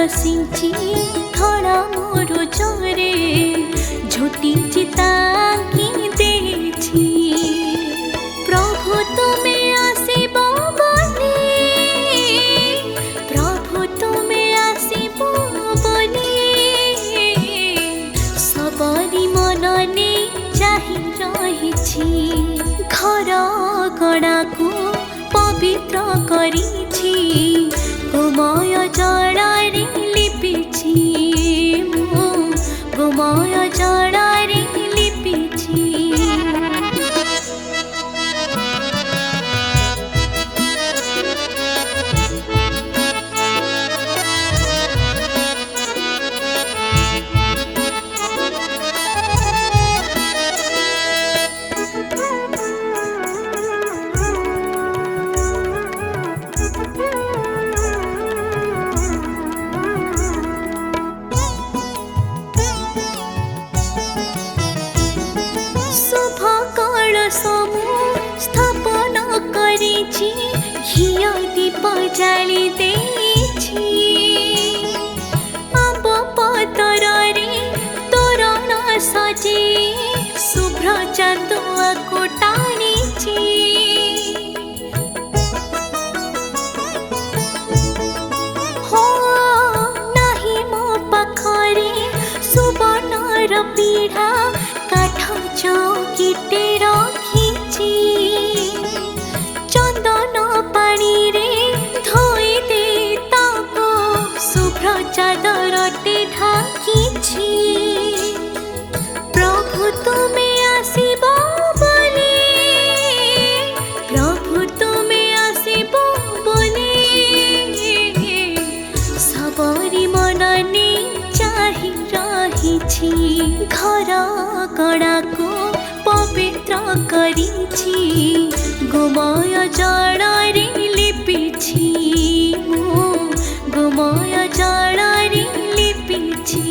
बरसिंची थोड़ा मोर जरे झुटी चिताकी देछि प्रभु तुमे आसिबो बोली प्रभु तुमे आसिबो बोली सबरी मनने चाहि रहिछि घर गणाको पवित्र करिछि गोमय जड़ारे लिपिछि मु गोमय जड़ारे लिपिछि स्थापन करिछि घिया दीप जाली देछि आंब पतरे तोरण सजे शुभ्र चांदुआ को टाणिछि हो नाही मो पाखरे सुवर्णर पीढ़ा काठ चौकीटे रखिछि चंदन पानी रे धोई दे ताको शुभ्र चादरटे ढाकिछि प्रभु तुमे आसिबो बोली प्रभु तुमे आसिबो बोली सबरी मनने चाहि रहिछि घर गणाको पवित्र करिछि गोमय जड़ारे लिपिछि मु गोमय जड़ारे लिपिछि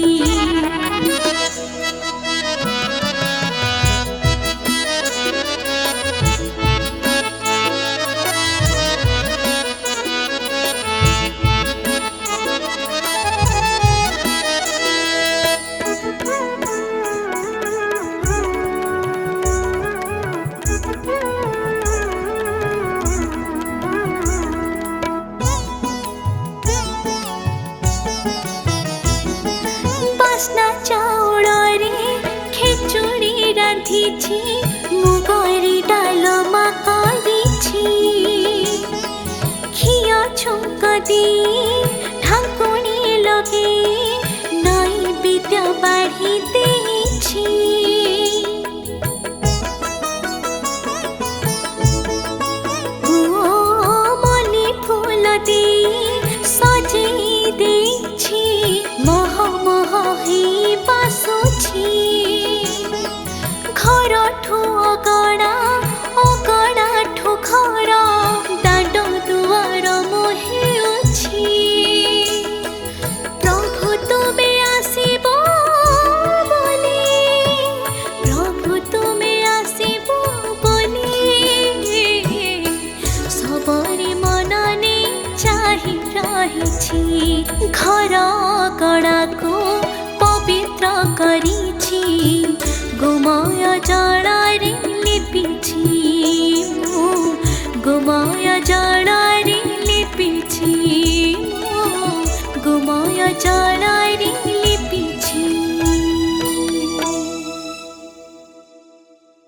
चाउल रे खेचुड़ी रांधिछि मुगरी डालमा करिछि खिया छुंक दी ढाकुणी लगे नैवेद्य बाढ़ी देछि मल्ली फूल दे सजेई देछि मह मह हे बासुछि घर ठो अगणा ठो घर दांड दुआर मोहेउछि प्रभु तुमे आसिबो बोली प्रभु तुमे आसिबो बोली सबरी मनने चाहि रहिछि घर गणाको पवित्र करिछि गोमय जड़ारे लिपिछि।